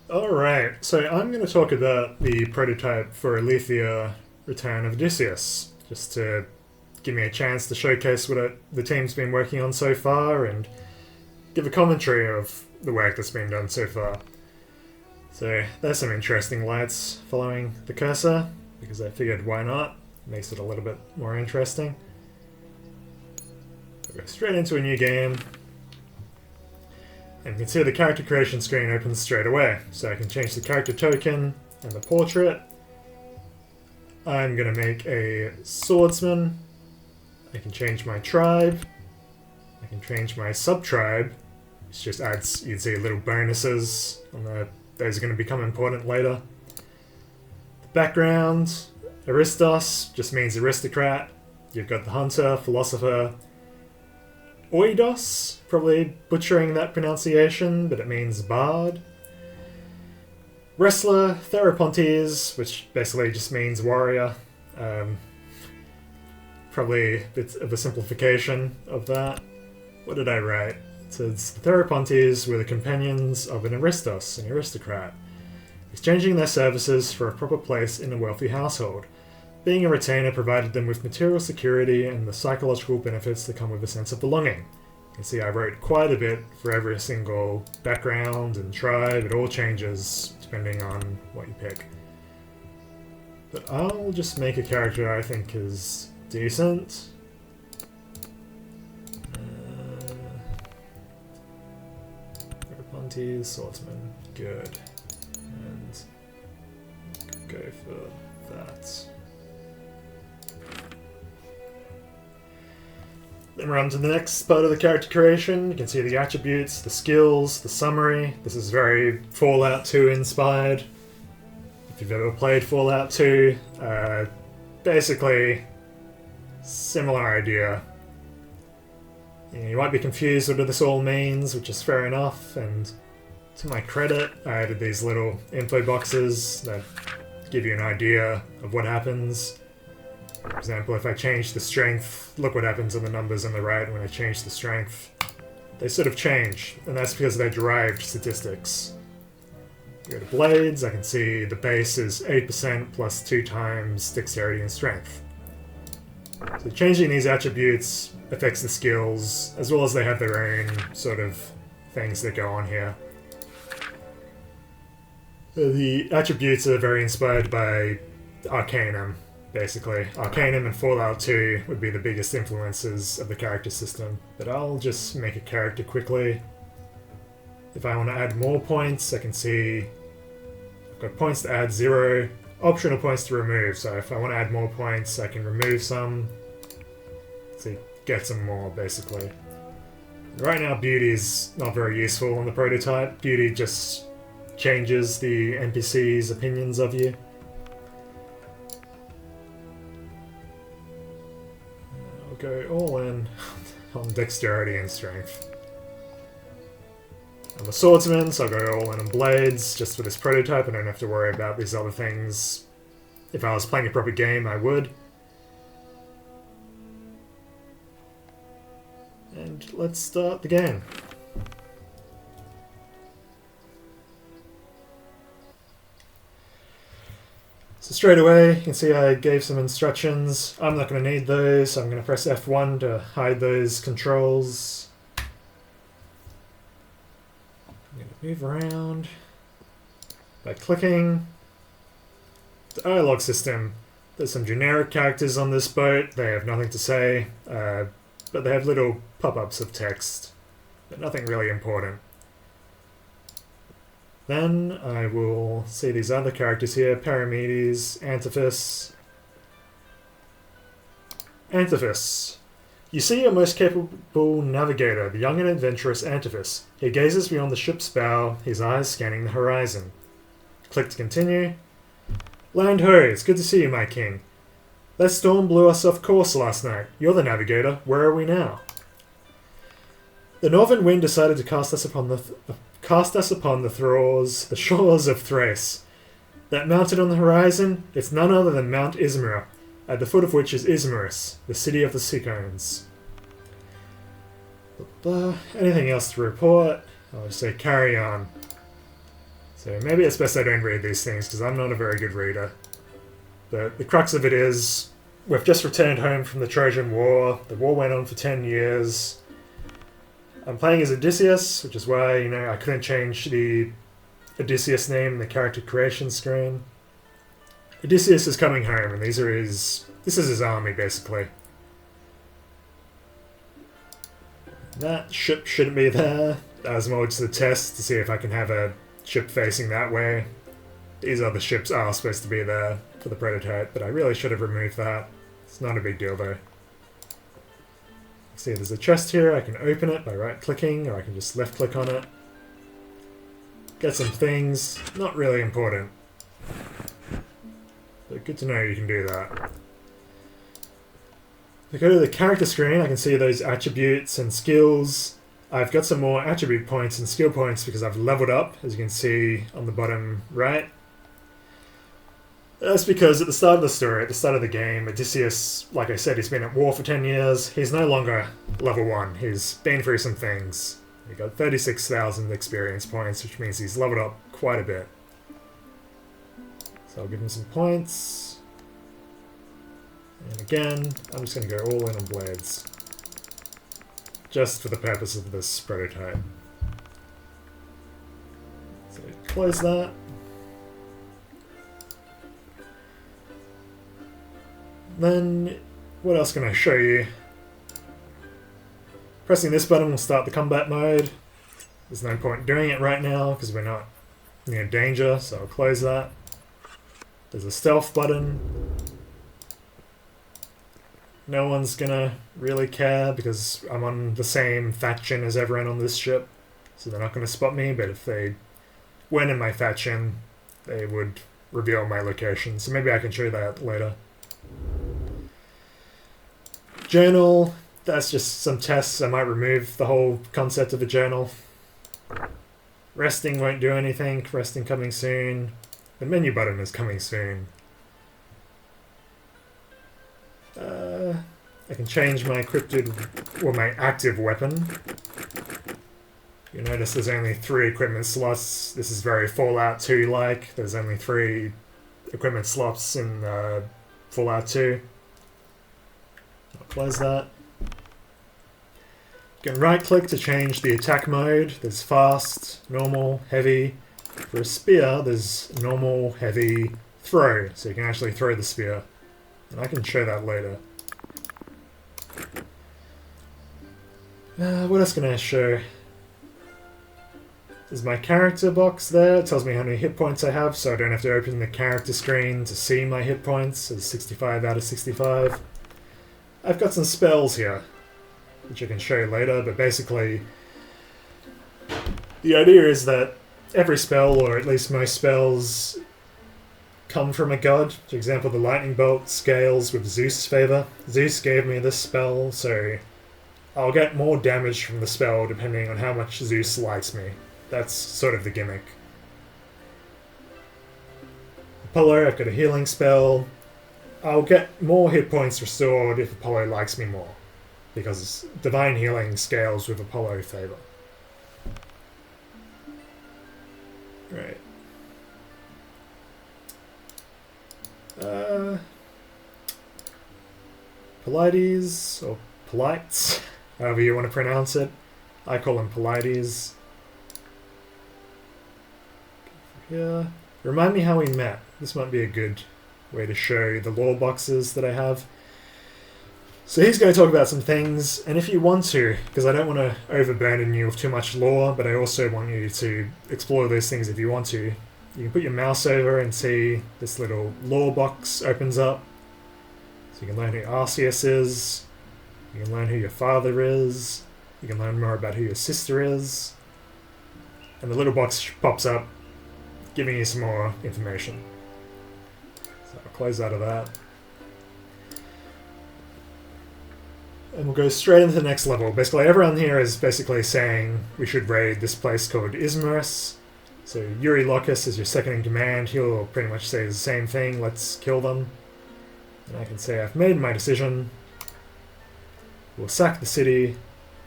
Alright, so I'm going to talk about the prototype for Aletheia Return of Odysseus, just to give me a chance to showcase what the team's been working on so far and give a commentary of the work that's been done so far. So there's some interesting lights following the cursor, because I figured why not? Makes it a little bit more interesting. We'll go straight into a new game. And you can see the character creation screen opens straight away. So I can change the character token and the portrait. I'm going to make a swordsman. I can change my tribe. I can change my sub-tribe, which just adds, you'd see little bonuses on those are going to become important later. The background, Aristos, just means aristocrat. You've got the hunter, philosopher, Oidos, probably butchering that pronunciation, but it means bard. Wrestler, Therapontes, which basically just means warrior. Probably a bit of a simplification of that. What did I write? It says, the Therapontes were the companions of an Aristos, an aristocrat, exchanging their services for a proper place in a wealthy household. Being a retainer provided them with material security and the psychological benefits that come with a sense of belonging. You can see I wrote quite a bit for every single background and tribe. It all changes depending on what you pick. But I'll just make a character I think is decent. Pontes, swordsman, good. And go for that. Then we're on to the next part of the character creation. You can see the attributes, the skills, the summary. This is very Fallout 2 inspired. If you've ever played Fallout 2, basically similar idea. You might be confused what this all means, which is fair enough, and to my credit, I added these little info boxes that give you an idea of what happens. For example, if I change the strength, look what happens on the numbers on the right when I change the strength. They sort of change, and that's because they're derived statistics. Go to blades, I can see the base is 8% plus 2 times dexterity and strength. So changing these attributes affects the skills, as well as they have their own sort of things that go on here. The attributes are very inspired by Arcanum, basically. Arcanum and Fallout 2 would be the biggest influences of the character system, but I'll just make a character quickly. If I want to add more points, I can see I've got points to add 0, optional points to remove, so if I want to add more points, I can remove some. So get some more, basically. Right now, beauty is not very useful on the prototype. Beauty just changes the NPC's opinions of you. I'll go all in on dexterity and strength. I'm a swordsman, so I'll go all in on blades. Just for this prototype, I don't have to worry about these other things. If I was playing a proper game, I would. And let's start the game. So straight away, you can see I gave some instructions. I'm not going to need those, so I'm going to press F1 to hide those controls. I'm going to move around by clicking. The dialogue system. There's some generic characters on this boat. They have nothing to say, but they have little pop-ups of text, but nothing really important. Then I will see these other characters here, Paramedes, Antiphus. Antiphus. You see your most capable navigator, the young and adventurous Antiphus. He gazes beyond the ship's bow, his eyes scanning the horizon. Click to continue. Land ho, it's good to see you, my king. That storm blew us off course last night. You're the navigator. Where are we now? The northern wind decided to cast us upon the shores of Thrace. That mountain on the horizon, it's none other than Mount Ismera, at the foot of which is Ismarus, the city of the Cyclones. Anything else to report? I'll just say carry on. So maybe it's best I don't read these things, because I'm not a very good reader. But the crux of it is, we've just returned home from the Trojan War. The war went on for 10 years. I'm playing as Odysseus, which is why, I couldn't change the Odysseus name in the character creation screen. Odysseus is coming home, and this is his army, basically. That ship shouldn't be there. That was more just a test to see if I can have a ship facing that way. These other ships are supposed to be there for the prototype, but I really should have removed that. It's not a big deal though. See, there's a chest here. I can open it by right-clicking, or I can just left-click on it. Get some things. Not really important. But good to know you can do that. If I go to the character screen, I can see those attributes and skills. I've got some more attribute points and skill points because I've leveled up, as you can see on the bottom right. That's because at the start of the story, at the start of the game, Odysseus, like I said, he's been at war for 10 years. He's no longer level 1. He's been through some things. He got 36,000 experience points, which means he's leveled up quite a bit. So I'll give him some points. And again, I'm just going to go all in on blades. Just for the purpose of this prototype. So close that. Then, what else can I show you? Pressing this button will start the combat mode. There's no point doing it right now because we're not near danger, so I'll close that. There's a stealth button. No one's gonna really care because I'm on the same faction as everyone on this ship, so they're not gonna spot me, but if they weren't in my faction, they would reveal my location, so maybe I can show you that later. Journal, that's just some tests. I might remove the whole concept of a journal. Resting won't do anything. Resting coming soon. The menu button is coming soon. I can change my encrypted, or my active weapon. You notice there's only 3 equipment slots. This is very Fallout 2-like. There's only 3 equipment slots in Fallout 2. I'll close that. You can right-click to change the attack mode. There's fast, normal, heavy. For a spear, there's normal, heavy, throw. So you can actually throw the spear. And I can show that later. What else can I show? There's my character box there. It tells me how many hit points I have, so I don't have to open the character screen to see my hit points. It's 65 out of 65. I've got some spells here, which I can show you later, but basically the idea is that every spell, or at least most spells, come from a god. For example, the lightning bolt scales with Zeus' favor. Zeus gave me this spell, so I'll get more damage from the spell depending on how much Zeus likes me. That's sort of the gimmick. Apollo, I've got a healing spell. I'll get more hit points restored if Apollo likes me more, because divine healing scales with Apollo favor. Right. Polites, or Polites, however you want to pronounce it. I call him Polites. Yeah. Remind me how we met. This might be a good way to show the lore boxes that I have. So he's going to talk about some things, and if you want to, because I don't want to overburden you with too much lore, but I also want you to explore those things if you want to. You can put your mouse over and see this little lore box opens up. So you can learn who Arceus is, you can learn who your father is, you can learn more about who your sister is, and the little box pops up giving you some more information. So I'll close out of that. And we'll go straight into the next level. Basically, everyone here is basically saying we should raid this place called Ismarus. So Yuri Locus is your second in command. He'll pretty much say the same thing. Let's kill them. And I can say I've made my decision. We'll sack the city,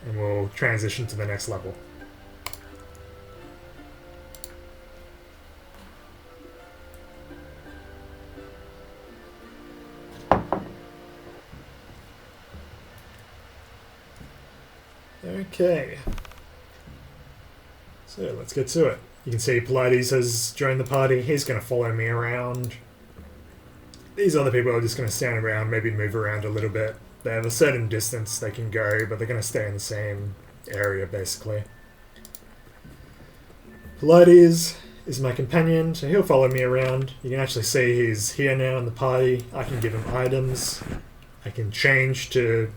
and we'll transition to the next level. Okay. So let's get to it. You can see Pilates has joined the party. He's going to follow me around. These other people are just going to stand around, maybe move around a little bit. They have a certain distance they can go, but they're going to stay in the same area, basically. Pilates is my companion, so he'll follow me around. You can actually see he's here now in the party. I can give him items. I can change to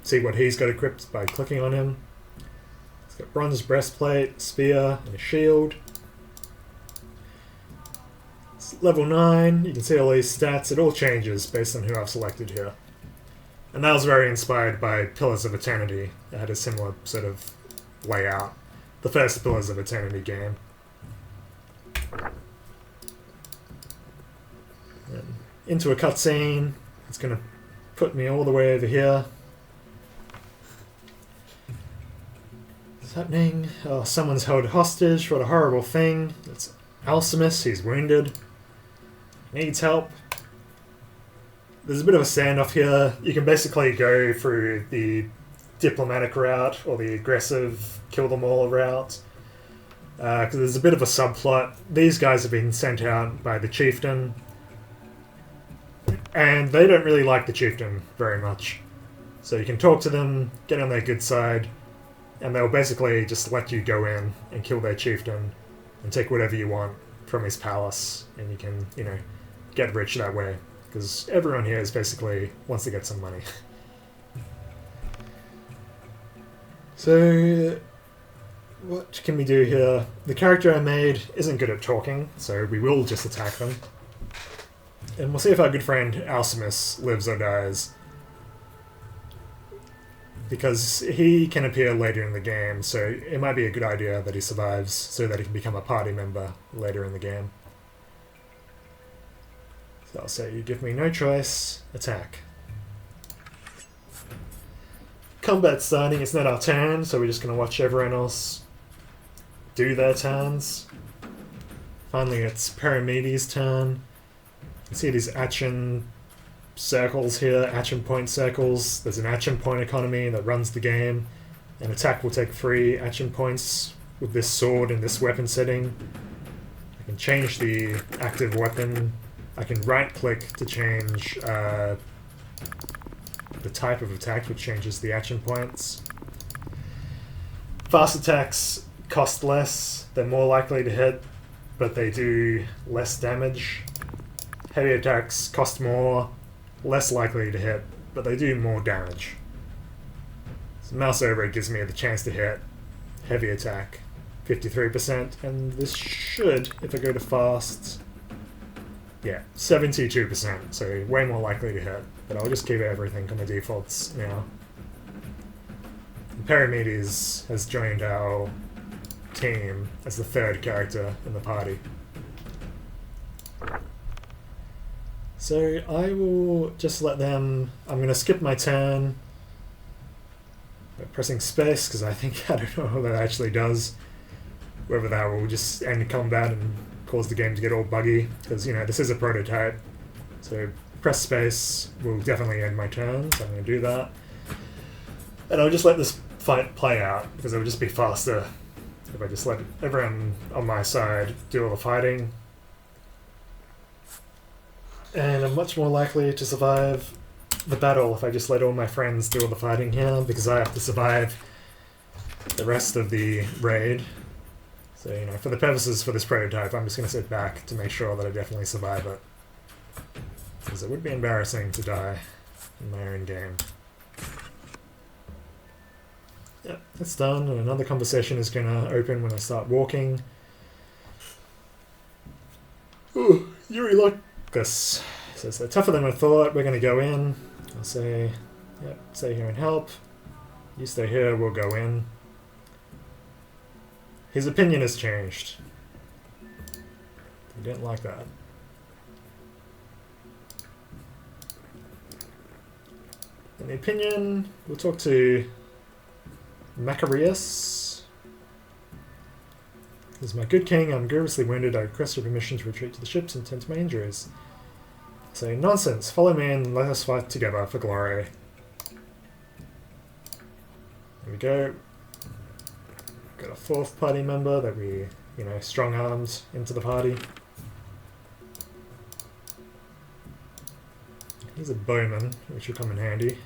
see what he's got equipped by clicking on him. He's got bronze breastplate, spear, and a shield. It's level 9. You can see all these stats. It all changes based on who I've selected here. And that was very inspired by Pillars of Eternity. It had a similar sort of layout. The first Pillars of Eternity game. And into a cutscene. It's going to put me all the way over here. What's happening? Oh, someone's held hostage. What a horrible thing. It's Alcimus. He's wounded. Needs help. There's a bit of a standoff here. You can basically go through the diplomatic route or the aggressive kill them all route. Because there's a bit of a subplot. These guys have been sent out by the chieftain. And they don't really like the chieftain very much. So you can talk to them, get on their good side, and they'll basically just let you go in and kill their chieftain and take whatever you want from his palace. And you can, you know, get rich that way. Because everyone here is basically wants to get some money. So, what can we do here? The character I made isn't good at talking, so we will just attack them. And we'll see if our good friend Alcimus lives or dies. Because he can appear later in the game, so it might be a good idea that he survives so that he can become a party member later in the game. So I'll say, you give me no choice, attack. Combat starting, it's not our turn, so we're just going to watch everyone else do their turns. Finally, it's Paramedes' turn. You can see these action circles here, action point circles. There's an action point economy that runs the game. An attack will take 3 action points with this sword and this weapon setting. I can change the active weapon. I can right-click to change the type of attack, which changes the action points. Fast attacks cost less. They're more likely to hit, but they do less damage. Heavy attacks cost more, less likely to hit, but they do more damage. So mouse over it gives me the chance to hit. Heavy attack, 53%, and this should, if I go to fast, yeah, 72%, so way more likely to hit. But I'll just keep everything on the defaults now. And Paramedes has joined our team as the 3rd character in the party. So I will just let them... I'm going to skip my turn by pressing space, because I think, I don't know what that actually does. Whether that will just end combat and cause the game to get all buggy, because, you know, this is a prototype. So press space will definitely end my turn, so I'm going to do that. And I'll just let this fight play out, because it would just be faster if I just let everyone on my side do all the fighting. And I'm much more likely to survive the battle if I just let all my friends do all the fighting here, because I have to survive the rest of the raid. So, you know, for the purposes for this prototype, I'm just going to sit back to make sure that I definitely survive it. Because it would be embarrassing to die in my own game. Yep, that's done, and another conversation is going to open when I start walking. Ooh, Yuri like this. Says they're tougher than I thought, we're going to go in. I'll say, yep, stay here and help. You stay here, we'll go in. His opinion has changed. He didn't like that. In the opinion, we'll talk to Macarius. This is my good king. I'm grievously wounded. I request your permission to retreat to the ships and tend to my injuries. So, nonsense. Follow me and let us fight together for glory. There we go. Got a fourth party member that we, strong-armed into the party. He's a bowman, which will come in handy.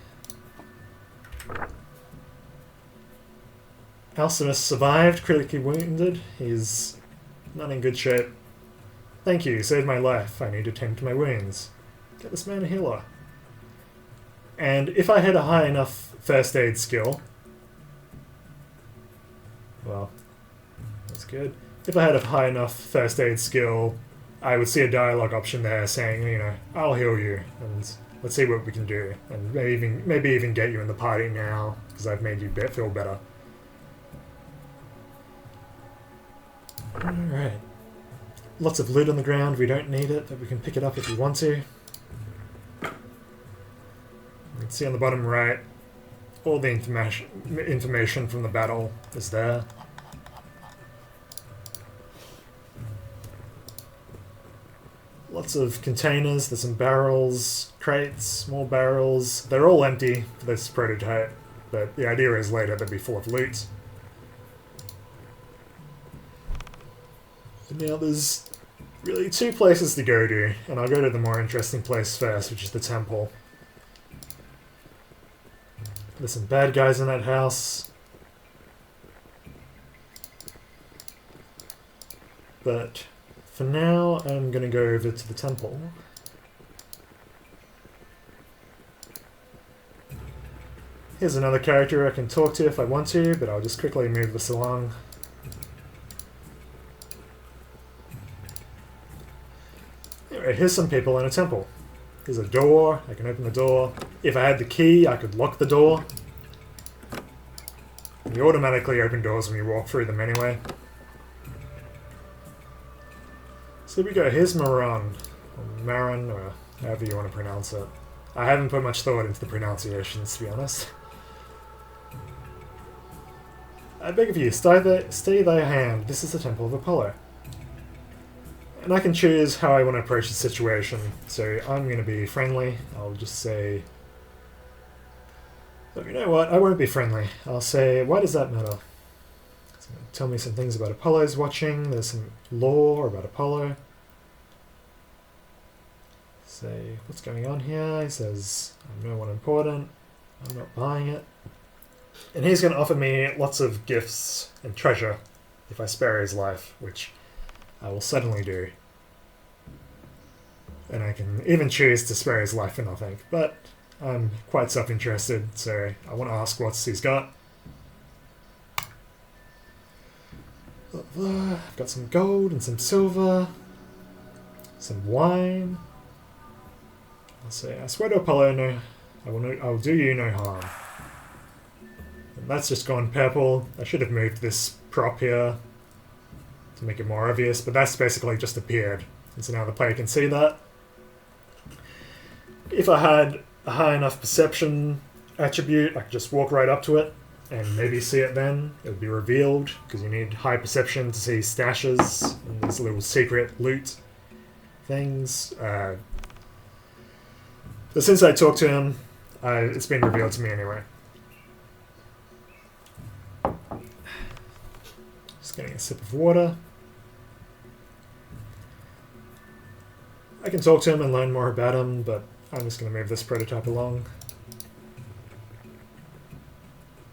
Alcimus survived, critically wounded. He's not in good shape. Thank you, saved my life. I need to tend to my wounds. Get this man a healer. And if I had a high enough first aid skill... Well, that's good. If I had a high enough first aid skill, I would see a dialogue option there saying, I'll heal you, and let's see what we can do. And maybe even get you in the party now, because I've made you feel better. Alright. Lots of loot on the ground, we don't need it, but we can pick it up if we want to. You can see on the bottom right, all the information from the battle is there. Lots of containers, there's some barrels, crates, more barrels. They're all empty for this prototype, but the idea is later they'll be full of loot. And now there's really two places to go to, and I'll go to the more interesting place first, which is the temple. There's some bad guys in that house. But for now, I'm going to go over to the temple. Here's another character I can talk to if I want to, but I'll just quickly move this along. Anyway, here's some people in a temple. There's a door, I can open the door. If I had the key, I could lock the door. You automatically open doors when you walk through them anyway. So here we go, here's Maron, or Maron, or however you want to pronounce it. I haven't put much thought into the pronunciations, to be honest. I beg of you, stay thy hand, this is the Temple of Apollo. And I can choose how I want to approach the situation, so I'm going to be friendly. I'll just say... But you know what, I won't be friendly. I'll say, why does that matter? It's going to tell me some things about Apollo's watching, there's some lore about Apollo. Say, what's going on here? He says, I'm no one important, I'm not buying it. And he's going to offer me lots of gifts and treasure if I spare his life, which I will certainly do. And I can even choose to spare his life for nothing, but I'm quite self-interested, so I want to ask what he's got. I've got some gold and some silver, some wine. I'll say, I swear to Apollo, I will do you no harm. And that's just gone purple. I should have moved this prop here to make it more obvious, but that's basically just appeared. And so now the player can see that. If I had a high enough perception attribute, I could just walk right up to it and maybe see it then. It would be revealed, because you need high perception to see stashes and these little secret loot things. But since I talked to him, it's been revealed to me anyway. Just getting a sip of water. I can talk to him and learn more about him, but I'm just going to move this prototype along.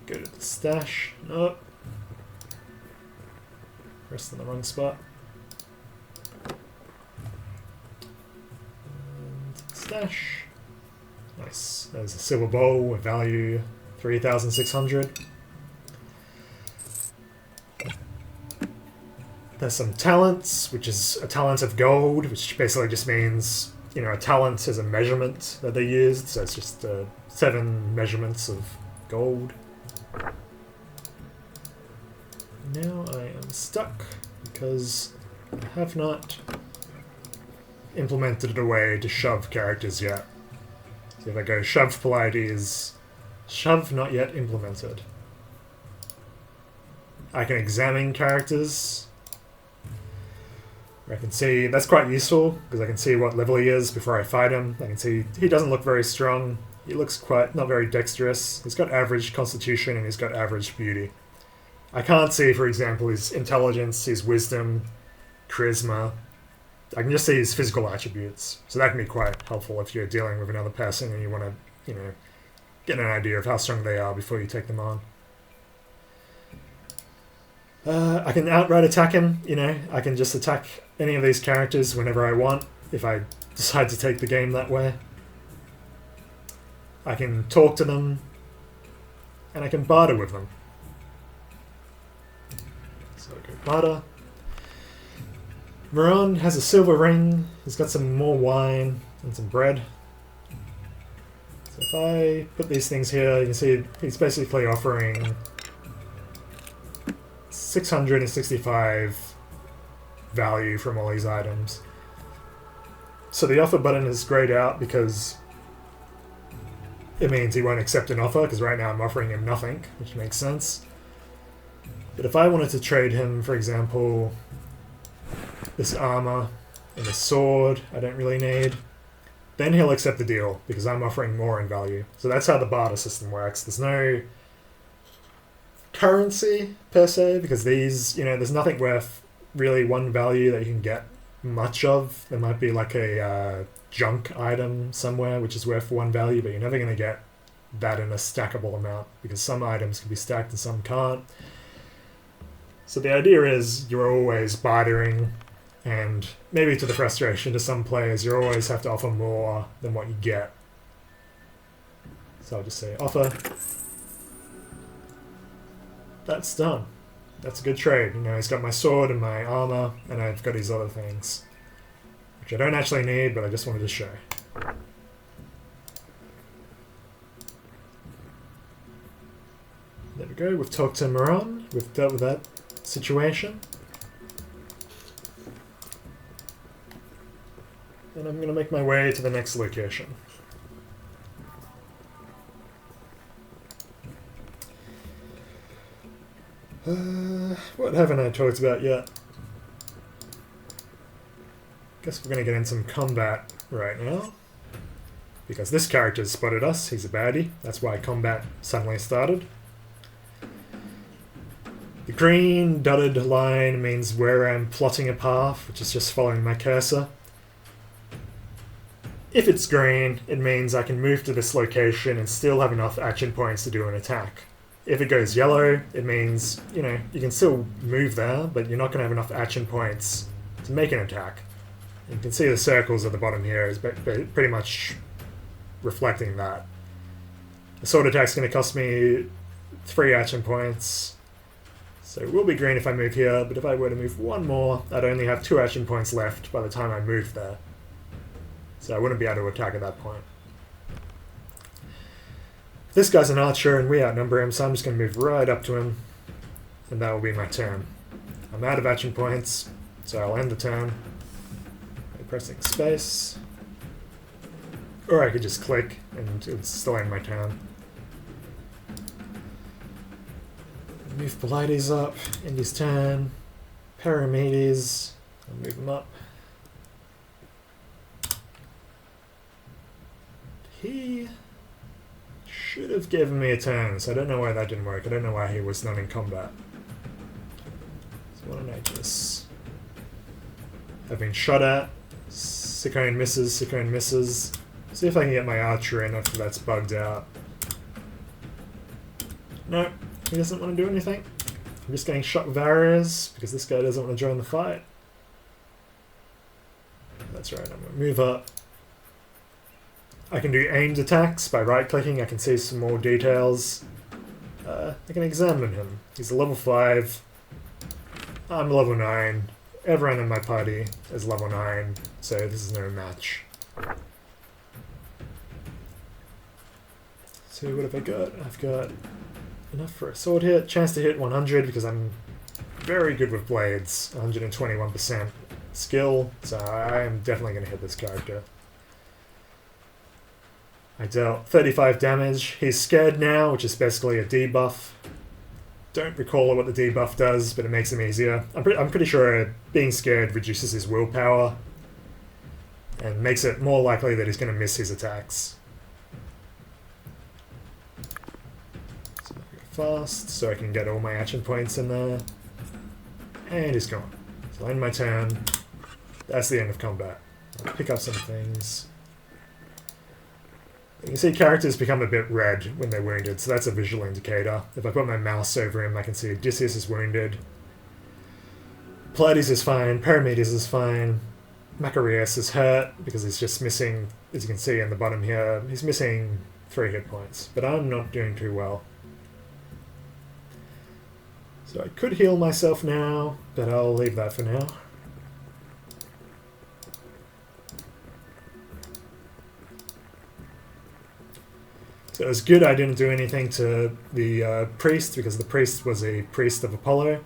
Go to the stash. Nope. Pressed in the wrong spot. And stash. Nice. There's a silver bowl with value 3,600. There's some talents, which is a talent of gold, which basically just means, a talent is a measurement that they used, so it's just 7 measurements of gold. Now I am stuck because I have not implemented a way to shove characters yet. So if I go shove Pleiades, shove not yet implemented. I can examine characters. I can see, that's quite useful, because I can see what level he is before I fight him. I can see he doesn't look very strong. He looks quite not very dexterous. He's got average constitution and he's got average beauty. I can't see, for example, his intelligence, his wisdom, charisma. I can just see his physical attributes. So that can be quite helpful if you're dealing with another person and you want to, get an idea of how strong they are before you take them on. I can outright attack him, I can just attack any of these characters whenever I want, if I decide to take the game that way. I can talk to them, and I can barter with them. So I go barter. Moran has a silver ring, he's got some more wine and some bread. So if I put these things here, you can see he's basically offering 665 value from all these items. So the offer button is grayed out because it means he won't accept an offer, because right now I'm offering him nothing, which makes sense. But if I wanted to trade him, for example, this armor and a sword I don't really need, then he'll accept the deal because I'm offering more in value. So that's how the barter system works. There's no currency per se, because these, there's nothing worth really one value that you can get much of. There might be like a junk item somewhere which is worth one value, but you're never going to get that in a stackable amount because some items can be stacked and some can't. So the idea is you're always bartering, and maybe to the frustration to some players, you always have to offer more than what you get. So I'll just say offer. That's done. That's a good trade. He's got my sword and my armor, and I've got these other things, which I don't actually need, but I just wanted to show. There we go. We've talked to Moran. We've dealt with that situation. And I'm going to make my way to the next location. What haven't I talked about yet? Guess we're going to get in some combat right now. Because this character's spotted us, he's a baddie. That's why combat suddenly started. The green dotted line means where I'm plotting a path, which is just following my cursor. If it's green, it means I can move to this location and still have enough action points to do an attack. If it goes yellow, it means, you can still move there, but you're not going to have enough action points to make an attack. You can see the circles at the bottom here is pretty much reflecting that. The sword attack's going to cost me 3 action points. So it will be green if I move here, but if I were to move one more, I'd only have 2 action points left by the time I move there. So I wouldn't be able to attack at that point. This guy's an archer and we outnumber him, so I'm just going to move right up to him, and that will be my turn. I'm out of action points, so I'll end the turn by pressing space. Or I could just click and it would still end my turn. Move Polites up, end his turn. Paramedes, I'll move him up. He should have given me a turn, so I don't know why that didn't work. I don't know why he was not in combat. So why don't I just... I've been shot at. Siccone misses, Siccone misses. See if I can get my archer in after that's bugged out. No, he doesn't want to do anything. I'm just getting shot with arrows because this guy doesn't want to join the fight. That's right, I'm going to move up. I can do aimed attacks by right-clicking. I can see some more details. I can examine him. He's a level 5. I'm level 9. Everyone in my party is level 9, so this is no match. So what have I got? I've got enough for a sword hit. Chance to hit 100 because I'm very good with blades. 121% skill, so I am definitely going to hit this character. I dealt 35 damage. He's scared now, which is basically a debuff. Don't recall what the debuff does, but it makes him easier. I'm pretty sure being scared reduces his willpower and makes it more likely that he's going to miss his attacks. fast so I can get all my action points in there. And he's gone. So I end my turn. That's the end of combat. I'll pick up some things. You can see characters become a bit red when they're wounded, so that's a visual indicator. If I put my mouse over him, I can see Odysseus is wounded. Pleiades is fine, Paramedes is fine. Macarius is hurt because he's just missing, as you can see in the bottom here, he's missing 3 hit points. But I'm not doing too well. So I could heal myself now, but I'll leave that for now. So it was good I didn't do anything to the priest, because the priest was a priest of Apollo.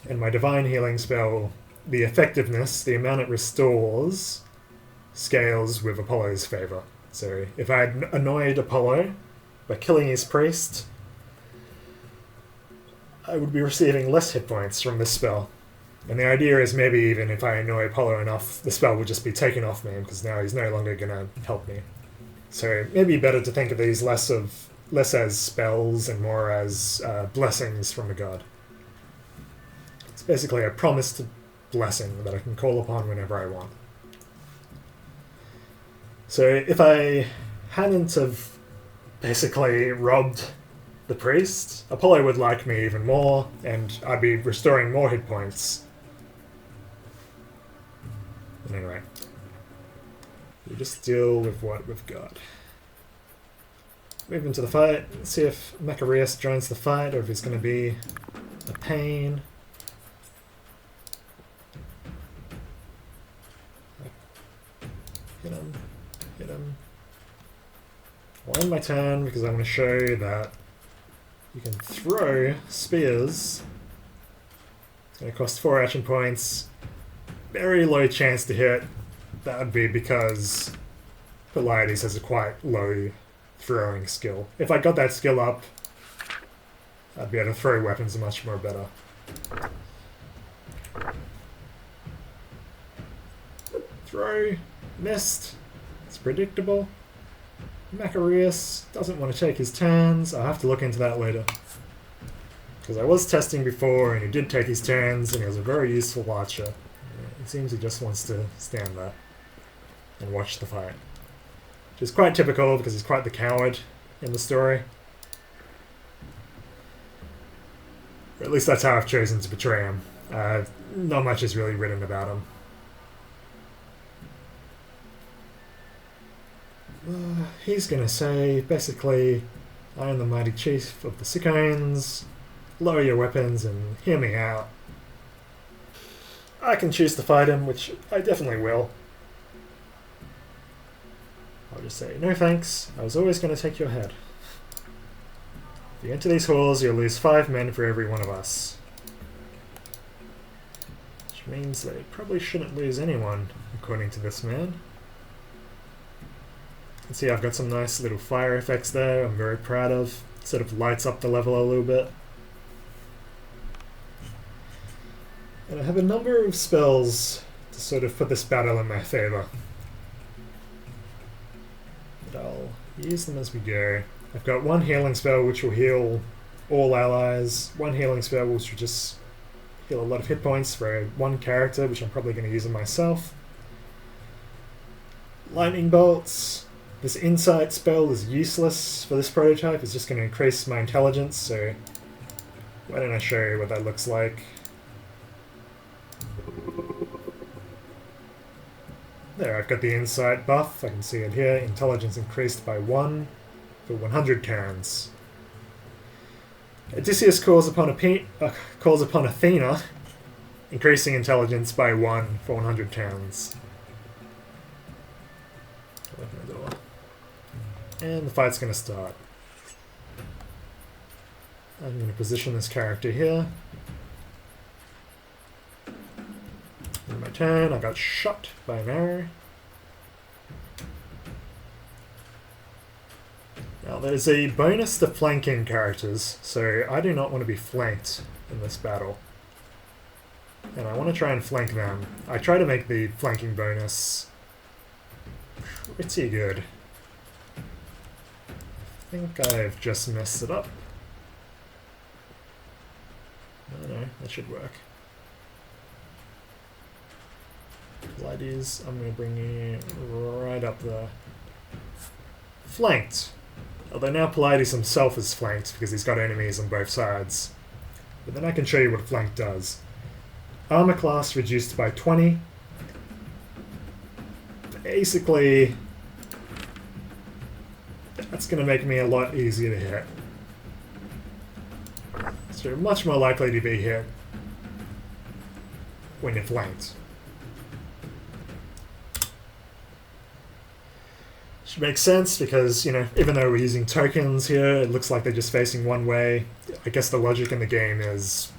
And my divine healing spell, the effectiveness, the amount it restores, scales with Apollo's favour. So if I had annoyed Apollo by killing his priest, I would be receiving less hit points from this spell. And the idea is maybe even if I annoy Apollo enough, the spell would just be taken off me, because now he's no longer going to help me. So maybe better to think of these less as spells and more as blessings from a god. It's basically a promised blessing that I can call upon whenever I want. So if I hadn't have basically robbed the priest, Apollo would like me even more, and I'd be restoring more hit points. Anyway, we just deal with what we've got. Move into the fight, see if Macarius joins the fight, or if he's going to be a pain. Hit him, hit him. I'll end my turn because I want to show that you can throw spears. It's going to cost 4 action points. Very low chance to hit. That would be because Pleiades has a quite low throwing skill. If I got that skill up, I'd be able to throw weapons much more better. Throw. Missed. It's predictable. Macarius doesn't want to take his turns. I'll have to look into that later. Because I was testing before and he did take his turns and he was a very useful archer. It seems he just wants to stand there and watch the fight. Which is quite typical because he's quite the coward in the story. Or at least that's how I've chosen to portray him. Not much is really written about him. He's going to say, basically, I am the mighty chief of the Siccones. Lower your weapons and hear me out. I can choose to fight him, which I definitely will. I'll just say, no thanks, I was always going to take your head. If you enter these halls, you'll lose 5 men for every one of us. Which means they probably shouldn't lose anyone, according to this man. You can see I've got some nice little fire effects there I'm very proud of. It sort of lights up the level a little bit. And I have a number of spells to sort of put this battle in my favour. But I'll use them as we go. I've got one healing spell which will heal all allies, one healing spell which will just heal a lot of hit points for one character, which I'm probably going to use on myself. Lightning bolts. This insight spell is useless for this prototype, it's just going to increase my intelligence, so why don't I show you what that looks like. There, I've got the insight buff, I can see it here, intelligence increased by 1 for 100 turns. Odysseus calls upon Athena, increasing intelligence by 1 for 100 turns. Open the door. And the fight's going to start. I'm going to position this character here. In my turn, I got shot by an arrow. Now there's a bonus to flanking characters, so I do not want to be flanked in this battle. And I want to try and flank them. I try to make the flanking bonus pretty good. I think I've just messed it up. That should work. Ladies, I'm going to bring you right up there. Flanked. Although now Pallades himself is flanked because he's got enemies on both sides. But then I can show you what flank does. Armor class reduced by 20. Basically, that's going to make me a lot easier to hit. So you're much more likely to be hit when you're flanked. Which makes sense because, you know, even though we're using tokens here, it looks like they're just facing one way. I guess the logic in the game is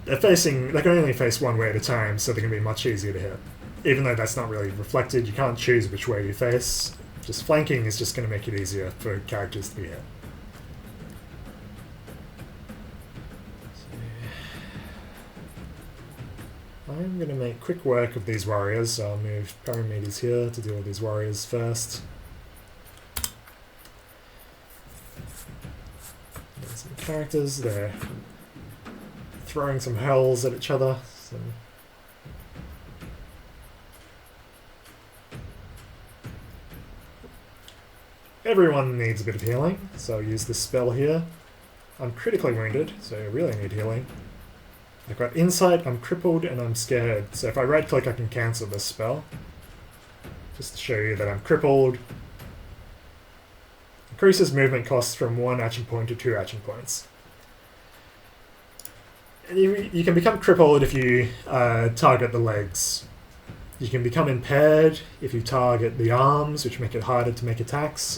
they can only face one way at a time, so they can be much easier to hit. Even though that's not really reflected, you can't choose which way you face. Just flanking is just going to make it easier for characters to be hit. I'm going to make quick work of these warriors, so I'll move Paramedes here to deal with these warriors first. And some characters, they're throwing some hells at each other. So everyone needs a bit of healing, so I'll use this spell here. I'm critically wounded, so I really need healing. I've got Insight, I'm crippled, and I'm scared. So if I right-click, I can cancel this spell. Just to show you that I'm crippled. Increases movement costs from 1 action point to 2 action points. And you can become crippled if you target the legs. You can become impaired if you target the arms, which make it harder to make attacks.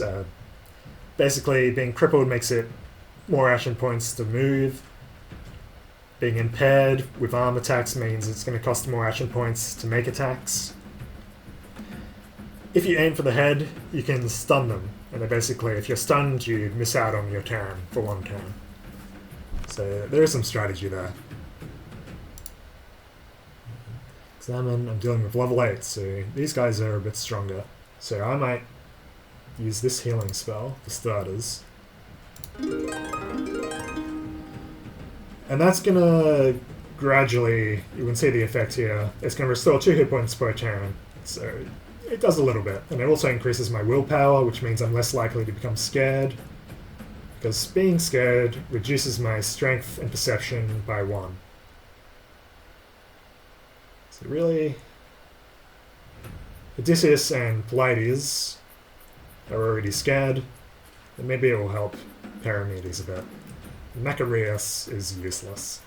Basically, being crippled makes it more action points to move. Being impaired with arm attacks means it's going to cost more action points to make attacks. If you aim for the head, you can stun them. And basically, if you're stunned, you miss out on your turn for 1 turn. So there is some strategy there. Examine, I'm dealing with level 8, so these guys are a bit stronger. So I might use this healing spell for starters. And that's going to gradually, you can see the effect here, it's going to restore 2 hit points per turn. So it does a little bit. And it also increases my willpower, which means I'm less likely to become scared. Because being scared reduces my strength and perception by 1. So really, Odysseus and Pallades are already scared, and maybe it will help Paramedes a bit. Macarius is useless.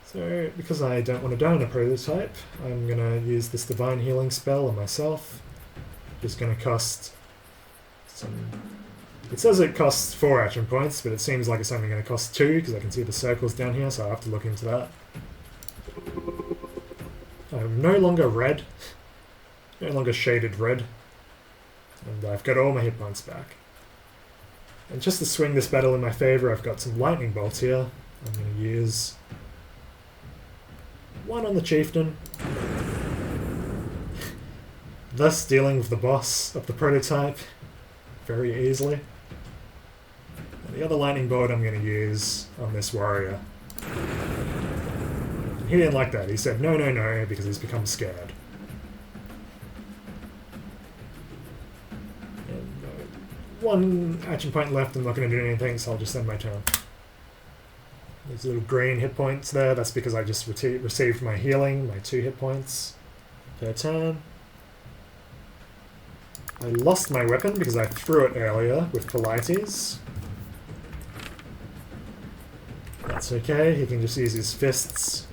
So, because I don't want to die on a prototype, I'm going to use this Divine Healing spell on myself. Just going to cost some... It says it costs 4 action points, but it seems like it's only going to cost 2, because I can see the circles down here, so I'll have to look into that. I'm no longer red. No longer shaded red. And I've got all my hit points back. And just to swing this battle in my favour, I've got some lightning bolts here. I'm going to use 1 on the chieftain, thus dealing with the boss of the prototype very easily. And the other lightning bolt I'm going to use on this warrior. He didn't like that. He said no, no, no, because he's become scared. 1 action point left, I'm not going to do anything, so I'll just end my turn. There's little green hit points there, that's because I just received my healing, my 2 hit points per turn. I lost my weapon because I threw it earlier with Pallades. That's okay, he can just use his fists.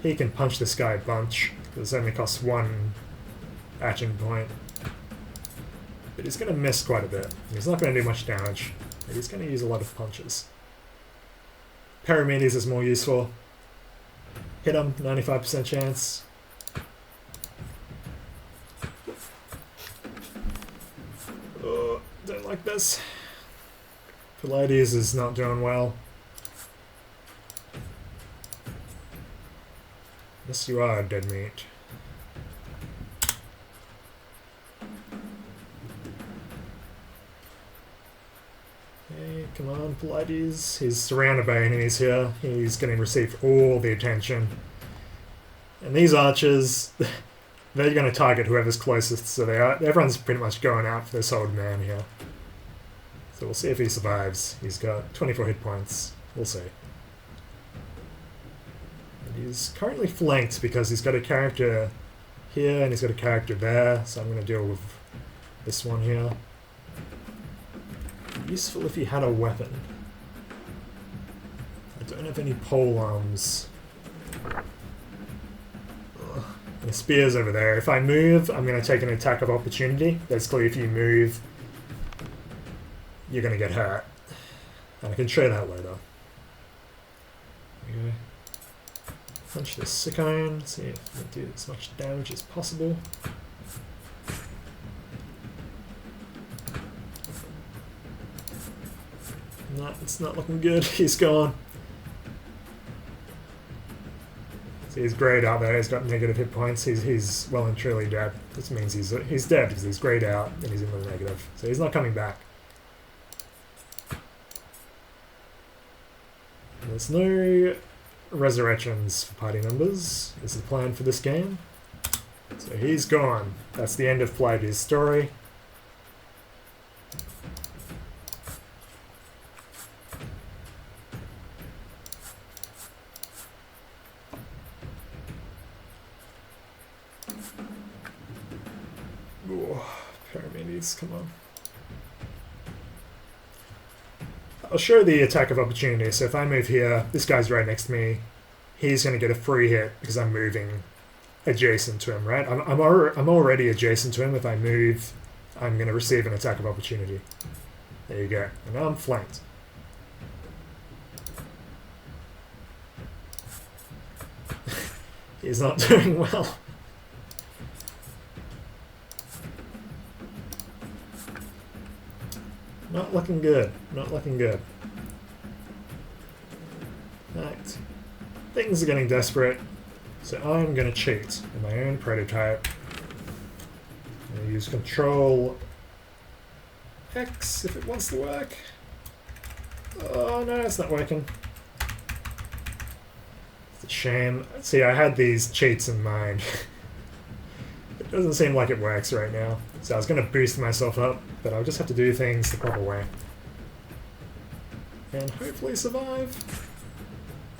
He can punch this guy a bunch, because it only costs 1 action point. But he's going to miss quite a bit. He's not going to do much damage, but he's going to use a lot of punches. Paramedes is more useful. Hit him, 95% chance. Oh, don't like this. Pallades is not doing well. Yes, you are, dead meat. Okay, come on. on Pleiades. He's surrounded by enemies here. He's going to receive all the attention. And these archers, they're going to target whoever's closest, so everyone's pretty much going out for this old man here. So we'll see if he survives. He's got 24 hit points. We'll see. And he's currently flanked because he's got a character here and he's got a character there, so I'm going to deal with this one here. Useful if he had a weapon. I don't have any pole arms. Ugh. The spear's over there. If I move, I'm going to take an attack of opportunity. Basically, if you move, you're going to get hurt. And I can show that later. Okay. Punch this Sickone, see if I can do as much damage as possible. No, it's not looking good. He's gone. See, he's greyed out there. He's got negative hit points. He's well and truly dead. This means he's dead because he's greyed out and he's in the negative. So he's not coming back. There's no resurrections for party members. Is the plan for this game. So he's gone. That's the end of Pleiades' story. Pyramides, come on. I'll show the attack of opportunity. So if I move here, this guy's right next to me. He's going to get a free hit because I'm moving adjacent to him, right? I'm already adjacent to him. If I move, I'm going to receive an attack of opportunity. There you go. And now I'm flanked. He's not doing well. Not looking good. Not looking good. Right. Things are getting desperate, so I'm going to cheat in my own prototype. I'm going to use Control X if it wants to work. Oh no, it's not working. It's a shame. See, I had these cheats in mind. It doesn't seem like it works right now. So I was going to boost myself up, but I'll just have to do things the proper way. And hopefully survive.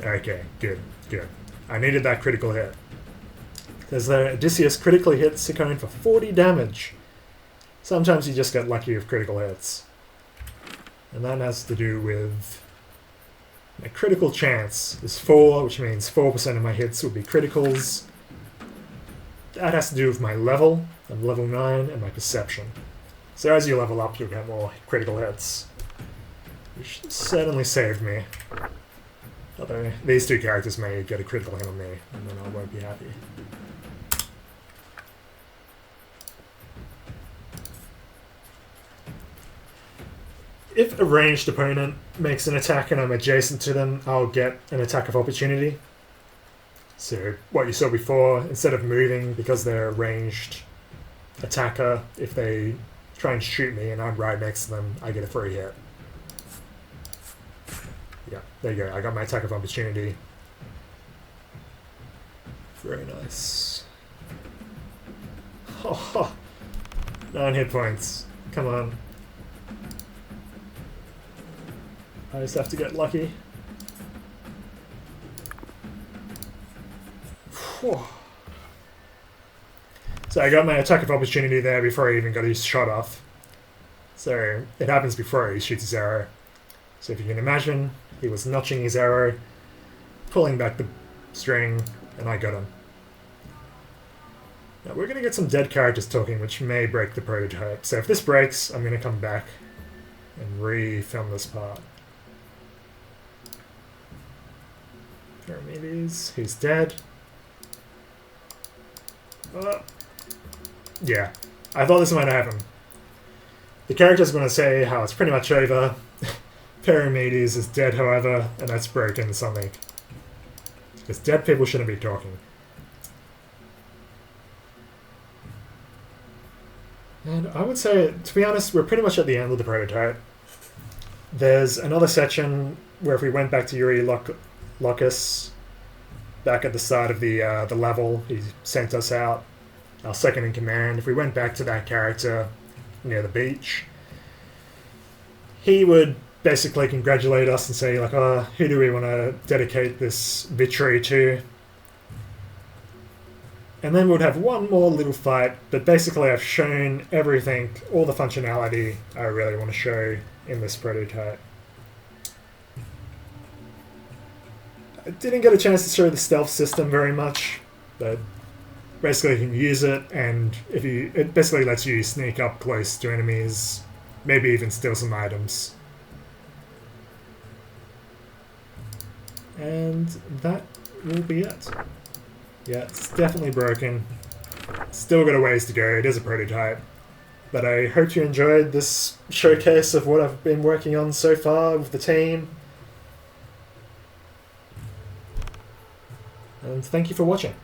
Okay, good, good. I needed that critical hit. Because Odysseus critically hit Sickone for 40 damage. Sometimes you just get lucky with critical hits. And that has to do with a critical chance is 4, which means 4% of my hits will be criticals. That has to do with my level. I'm level 9, and my perception. So as you level up, you'll get more critical hits. Which certainly saved me. Although these two characters may get a critical hit on me, and then I won't be happy. If a ranged opponent makes an attack and I'm adjacent to them, I'll get an attack of opportunity. So what you saw before, instead of moving because they're a ranged attacker, if they try and shoot me and I'm right next to them, I get a free hit. Yeah, there you go. I got my attack of opportunity. Very nice. Oh, 9 hit points. Come on. I just have to get lucky. Whew. So I got my attack of opportunity there before I even got his shot off. So it happens before he shoots his arrow. So if you can imagine, he was notching his arrow, pulling back the string, and I got him. Now we're going to get some dead characters talking, which may break the prototype. So if this breaks, I'm going to come back and re-film this part. Pyramides, he's dead. Yeah, I thought this might happen. The character's going to say how it's pretty much over. Pyramides is dead, however, and that's broken something. Because dead people shouldn't be talking. And I would say, to be honest, we're pretty much at the end of the prototype. There's another section where if we went back to Yuri Locus, back at the start of the level, he sent us out, our second in command. If we went back to that character near the beach, he would basically congratulate us and say, like, oh, who do we want to dedicate this victory to? And then we'd have one more little fight, but basically I've shown everything, all the functionality I really want to show in this prototype. I didn't get a chance to show the stealth system very much, but basically you can use it, and it basically lets you sneak up close to enemies, maybe even steal some items. And that will be it. Yeah, it's definitely broken. Still got a ways to go, it is a prototype. But I hope you enjoyed this showcase of what I've been working on so far with the team. And thank you for watching.